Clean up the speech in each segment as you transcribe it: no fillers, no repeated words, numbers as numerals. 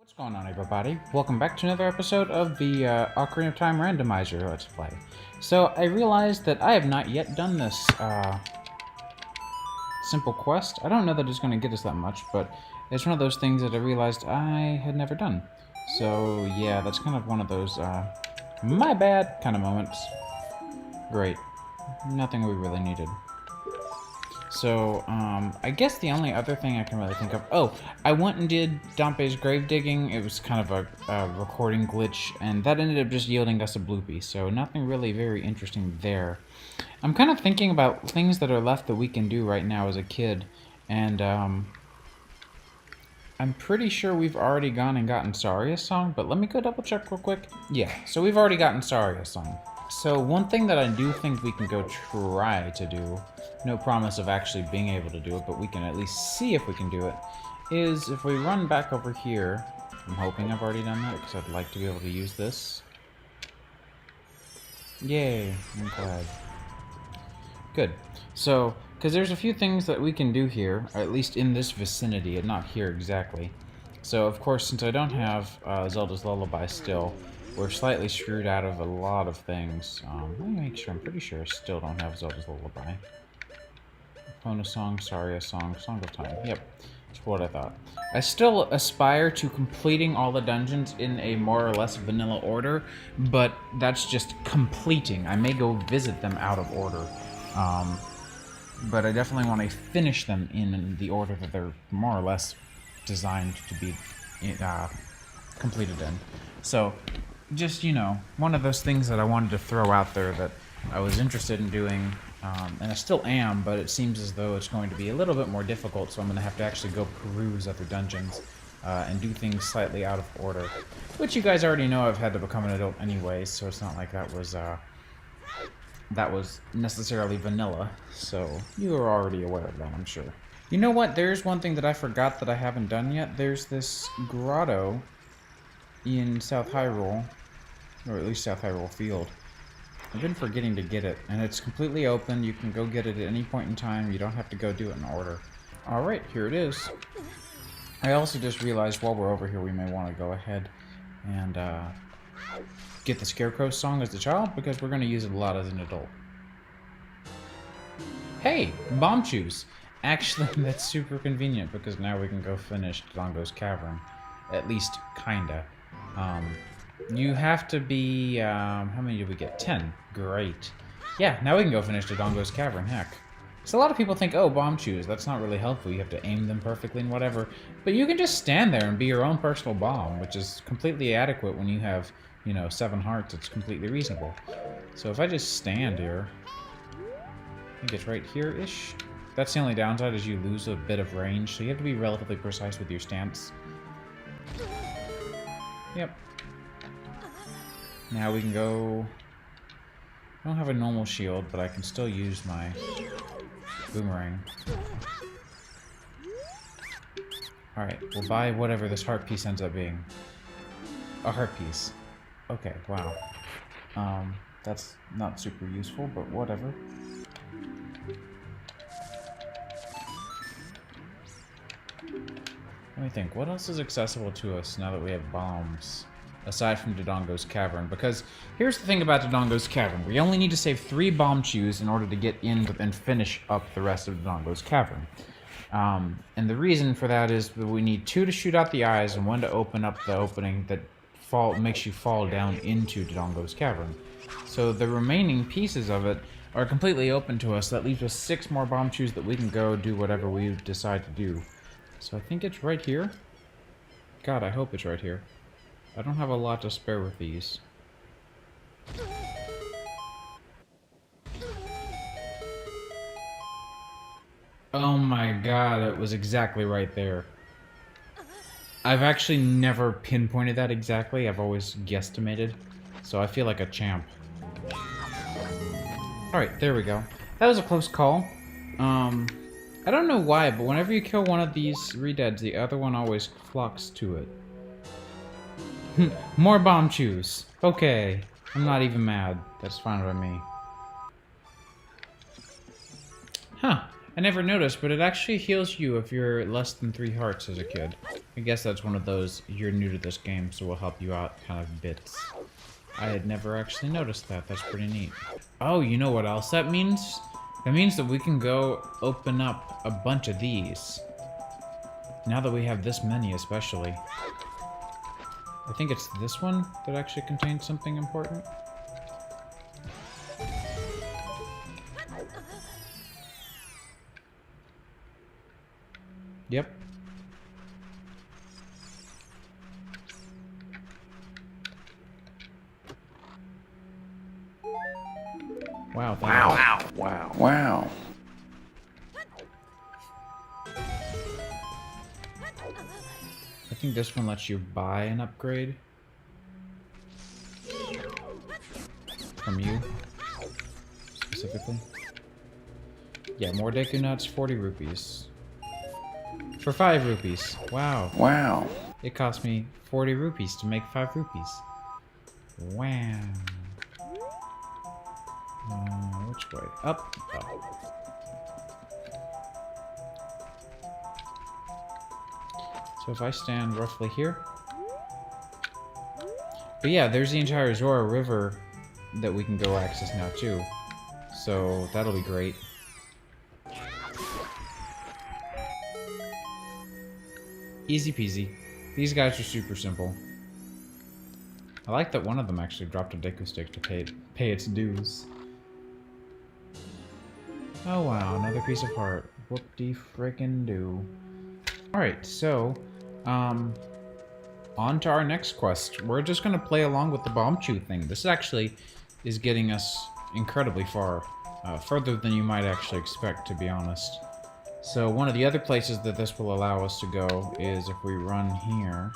What's going on, everybody? Welcome back to another episode of the Ocarina of Time Randomizer Let's Play. So, I realized that I have not yet done this simple quest. I don't know that it's going to get us that much, but it's one of those things that I realized I had never done. So, yeah, that's kind of one of those, my bad kind of moments. Great. Nothing we really needed. So, I guess the only other thing I can really think of... Oh, I went and did Dompe's grave digging. It was kind of a recording glitch, and that ended up just yielding us a bloopy, so nothing really very interesting there. I'm kind of thinking about things that are left that we can do right now as a kid, and, I'm pretty sure we've already gone and gotten Saria's song, but let me go double check real quick. Yeah, so we've already gotten Saria's song. So one thing that I do think we can go try to do, no promise of actually being able to do it, but we can at least see if we can do it, is if we run back over here. I'm hoping I've already done that because I'd like to be able to use this. Yay, I'm glad. Good. So, because there's a few things that we can do here, or at least in this vicinity, and not here exactly. So, of course, since I don't have Zelda's Lullaby still, we're slightly screwed out of a lot of things. Let me make sure. I'm pretty sure I still don't have Zelda's Lullaby. Epona song, Saria song, Song of Time. Yep, that's what I thought. I still aspire to completing all the dungeons in a more or less vanilla order, but that's just completing. I may go visit them out of order. But I definitely want to finish them in the order that they're more or less designed to be completed in. So, just, you know, one of those things that I wanted to throw out there that I was interested in doing, and I still am, but it seems as though it's going to be a little bit more difficult, so I'm going to have to actually go peruse other dungeons and do things slightly out of order. Which you guys already know I've had to become an adult anyways, so it's not like that was necessarily vanilla, so you are already aware of that, I'm sure. You know what? There's one thing that I forgot that I haven't done yet. There's this grotto in South Hyrule, or at least South Hyrule Field. I've been forgetting to get it, and it's completely open. You can go get it at any point in time. You don't have to go do it in order. Alright, here it is. I also just realized while we're over here we may want to go ahead and get the Scarecrow song as a child, because we're going to use it a lot as an adult. Hey, bomb chews! Actually, that's super convenient, because now we can go finish Dodongo's Cavern. At least, kinda. You have to be, how many did we get? 10. Great. Yeah, now we can go finish Dodongo's Cavern, heck. So a lot of people think, oh, bomb chews, that's not really helpful, you have to aim them perfectly and whatever. But you can just stand there and be your own personal bomb, which is completely adequate when you have, you know, 7 hearts. It's completely reasonable. So if I just stand here, I think it's right here-ish. That's the only downside, is you lose a bit of range, so you have to be relatively precise with your stance. Yep. Now we can go... I don't have a normal shield, but I can still use my boomerang. Alright, we'll buy whatever this heart piece ends up being. A heart piece. Okay, wow. That's not super useful, but whatever. Let me think, what else is accessible to us now that we have bombs? Aside from Dodongo's Cavern, because here's the thing about Dodongo's Cavern. We only need to save 3 bomb chews in order to get in and finish up the rest of Dodongo's Cavern. And the reason for that is that we need 2 to shoot out the eyes and 1 to open up the opening that makes you fall down into Dodongo's Cavern. So the remaining pieces of it are completely open to us. That leaves us 6 more bomb chews that we can go do whatever we decide to do. So I think it's right here. God, I hope it's right here. I don't have a lot to spare with these. Oh my god, it was exactly right there. I've actually never pinpointed that exactly. I've always guesstimated. So I feel like a champ. Alright, there we go. That was a close call. I don't know why, but whenever you kill one of these redeads, the other one always flocks to it. More bomb chews. Okay. I'm not even mad. That's fine by me. Huh. I never noticed, but it actually heals you if you're less than 3 hearts as a kid. I guess that's one of those, you're new to this game, so we'll help you out kind of bits. I had never actually noticed that. That's pretty neat. Oh, you know what else that means? That means that we can go open up a bunch of these. Now that we have this many, especially. I think it's this one that actually contains something important. Yep. Wow, thank you. Wow. Wow. I think this one lets you buy an upgrade. From you. Specifically. Yeah, more Deku Nuts, 40 rupees. For 5 rupees. Wow. Wow. It cost me 40 rupees to make 5 rupees. Wow. Which way? Up. Up. So if I stand roughly here. But yeah, there's the entire Zora River that we can go access now too. So that'll be great. Easy peasy. These guys are super simple. I like that one of them actually dropped a Deku Stick to pay its dues. Oh wow, another piece of heart. Whoop-de-frickin'-do. Alright, so, on to our next quest. We're just gonna play along with the bomb chew thing. This actually is getting us incredibly far. Further than you might actually expect, to be honest. So one of the other places that this will allow us to go is if we run here.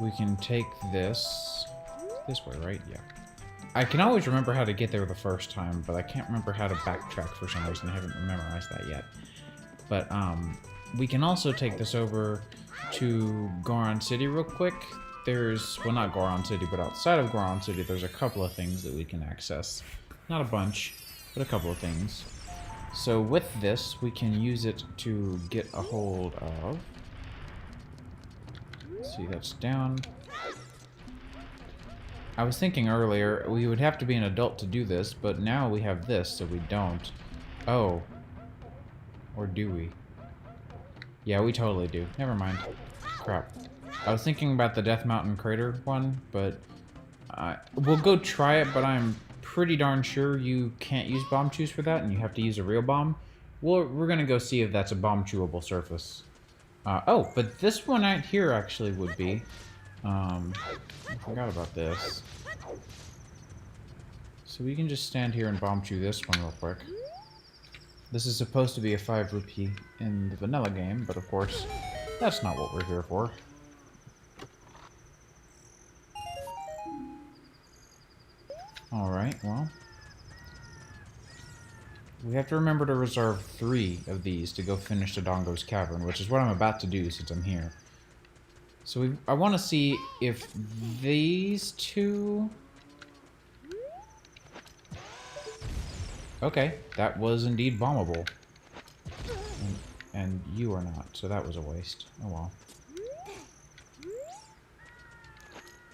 We can take this way, right? Yeah. I can always remember how to get there the first time, but I can't remember how to backtrack for some reason. I haven't memorized that yet. But we can also take this over to Goron City real quick. There's, well, not Goron City, but outside of Goron City, there's a couple of things that we can access. Not a bunch, but a couple of things. So with this, we can use it to get a hold of... Let's see, that's down. I was thinking earlier, we would have to be an adult to do this, but now we have this, so we don't. Oh. Or do we? Yeah, we totally do. Never mind. Crap. I was thinking about the Death Mountain Crater one, but... we'll go try it, but I'm pretty darn sure you can't use bomb chews for that, and you have to use a real bomb. We're gonna go see if that's a bomb chewable surface. Oh, but this one out here actually would be. I forgot about this. So we can just stand here and bomb chew this one real quick. This is supposed to be a 5 rupee in the vanilla game, but of course, that's not what we're here for. Alright, well. We have to remember to reserve 3 of these to go finish the Dongo's Cavern, which is what I'm about to do since I'm here. So I want to see if these 2... Okay, that was indeed bombable. And you are not, so that was a waste. Oh well.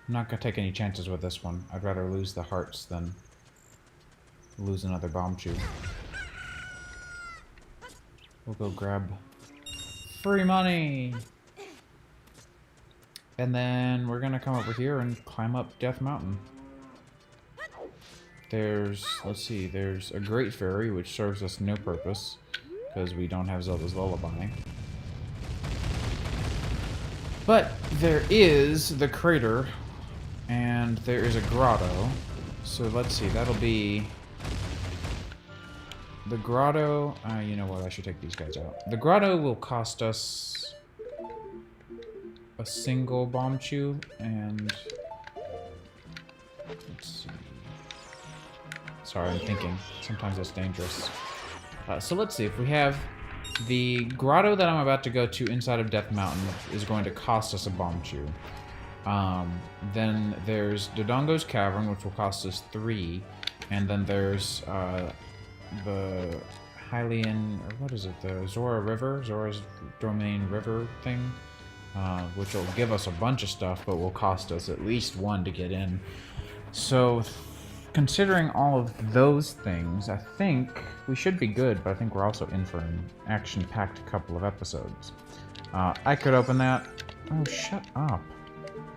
I'm not gonna take any chances with this one. I'd rather lose the hearts than lose another bomb chew. We'll go grab free money! And then we're gonna come over here and climb up Death Mountain. There's, let's see, there's a Great Fairy, which serves us no purpose, because we don't have Zelda's Lullaby. But there is the crater, and there is a grotto. So let's see, that'll be... The grotto... you know what, I should take these guys out. The grotto will cost us a single bomb chew, and... Let's see... Sorry, I'm thinking. Sometimes that's dangerous. So let's see, if we have... The grotto that I'm about to go to inside of Death Mountain is going to cost us a bomb chew. Then there's Dodongo's Cavern, which will cost us 3. And then there's the Hylian, or what is it, the Zora River, Zora's Domain River thing, which will give us a bunch of stuff, but will cost us at least 1 to get in. So, considering all of those things, I think we should be good, but I think we're also in for an action-packed couple of episodes. I could open that. Oh, shut up.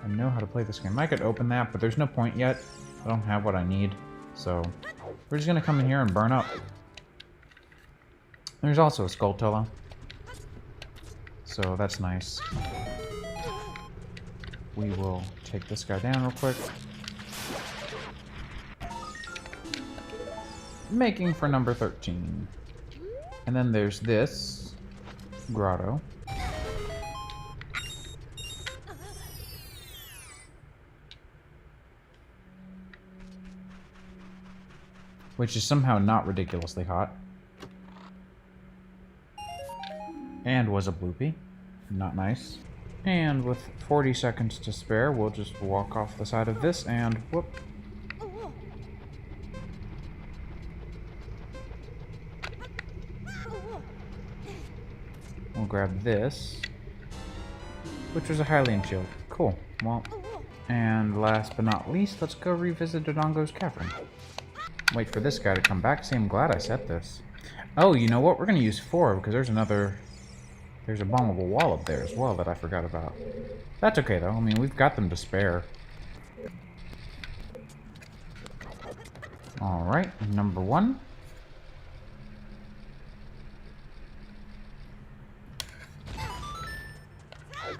I know how to play this game. I could open that, but there's no point yet. I don't have what I need, so we're just gonna come in here and burn up. There's also a Skulltula, so that's nice. We will take this guy down real quick. Making for number 13. And then there's this grotto. Which is somehow not ridiculously hot. And was a bloopy. Not nice. And with 40 seconds to spare, we'll just walk off the side of this and whoop. We'll grab this, which was a Hylian shield. Cool. Well, and last but not least, let's go revisit Dodongo's Cavern. Wait for this guy to come back. See, I'm glad I set this. Oh, you know what? We're going to use 4 because there's a bombable wall up there as well that I forgot about. That's okay, though. I mean, we've got them to spare. Alright, number 1.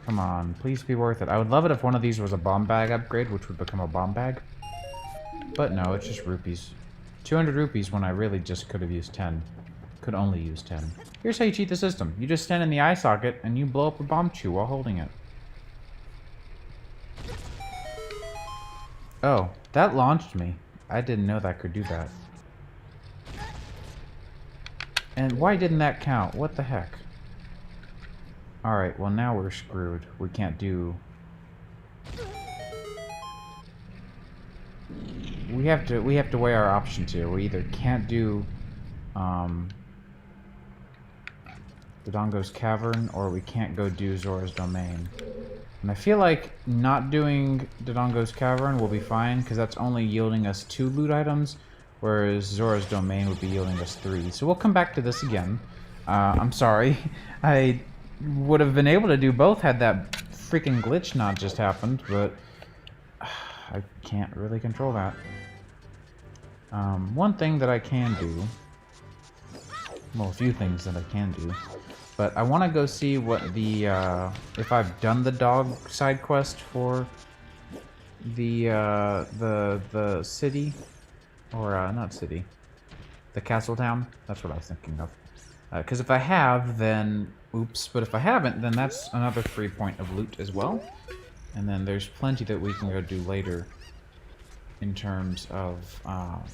Come on, please be worth it. I would love it if one of these was a bomb bag upgrade, which would become a bomb bag. But no, it's just rupees. 200 rupees when I really just could have used 10. Could only use 10. Here's how you cheat the system. You just stand in the eye socket and you blow up a bomb chew while holding it. Oh, that launched me. I didn't know that could do that. And why didn't that count? What the heck? Alright, well now we're screwed. We can't do... We have to weigh our options here. We either can't do Dodongo's Cavern, or we can't go do Zora's Domain. And I feel like not doing Dodongo's Cavern will be fine, because that's only yielding us 2 loot items, whereas Zora's Domain would be yielding us 3. So we'll come back to this again. I'm sorry. I would have been able to do both had that freaking glitch not just happened, but I can't really control that. One thing that I can do, well, a few things that I can do, but I want to go see what the, if I've done the dog side quest for the city, or, not city, the castle town. That's what I was thinking of. Because if I have, then, oops, but if I haven't, then that's another 3 point of loot as well. And then there's plenty that we can go do later in terms of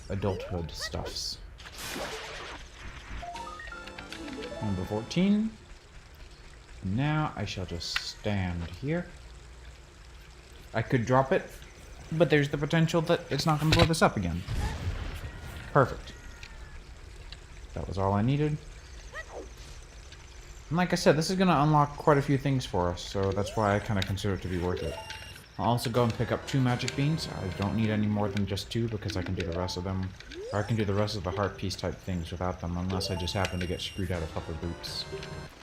adulthood stuffs. Number 14. Now I shall just stand here. I could drop it, but there's the potential that it's not going to blow this up again. Perfect. That was all I needed. And like I said, this is going to unlock quite a few things for us, so that's why I kind of consider it to be worth it. I'll also go and pick up 2 magic beans. I don't need any more than just 2 because I can do the rest of them, or I can do the rest of the heart piece type things without them, unless I just happen to get screwed out of upper boots.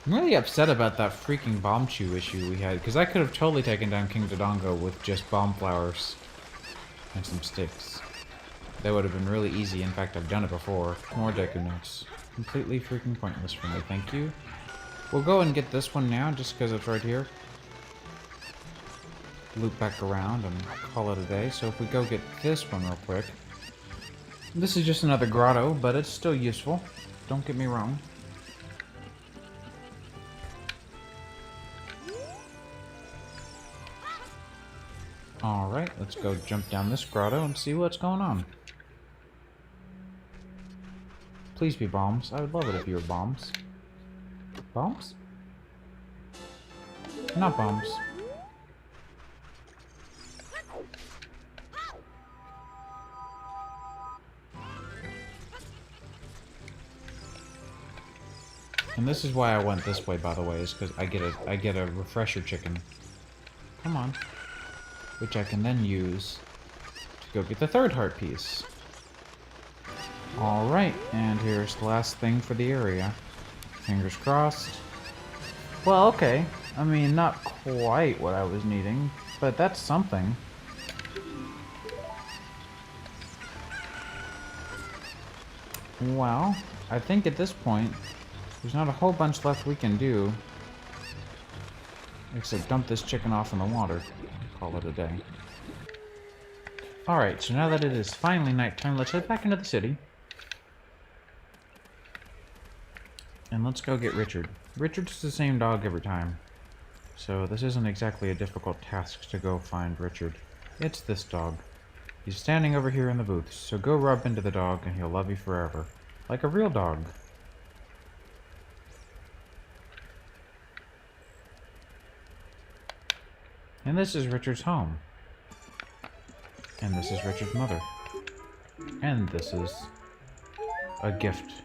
I'm really upset about that freaking bomb chew issue we had, because I could have totally taken down King Dodongo with just bomb flowers and some sticks. That would have been really easy. In fact, I've done it before. More Deku Notes. Completely freaking pointless for me, thank you. We'll go and get this one now, just because it's right here. Loop back around and call it a day. So if we go get this one real quick. This is just another grotto, but it's still useful. Don't get me wrong. Alright, let's go jump down this grotto and see what's going on. Please be bombs. I would love it if you were bombs. Bombs? Not bombs. And this is why I went this way, by the way, is because I get a refresher chicken. Come on. Which I can then use to go get the third heart piece. Alright, and here's the last thing for the area. Fingers crossed. Well, okay. I mean, not quite what I was needing, but that's something. Well, I think at this point, there's not a whole bunch left we can do. Except dump this chicken off in the water. Call it a day. Alright, so now that it is finally nighttime, let's head back into the city. And let's go get Richard. Richard's the same dog every time. So this isn't exactly a difficult task to go find Richard. It's this dog. He's standing over here in the booth, so go rub into the dog and he'll love you forever. Like a real dog. And this is Richard's home. And this is Richard's mother. And this is a gift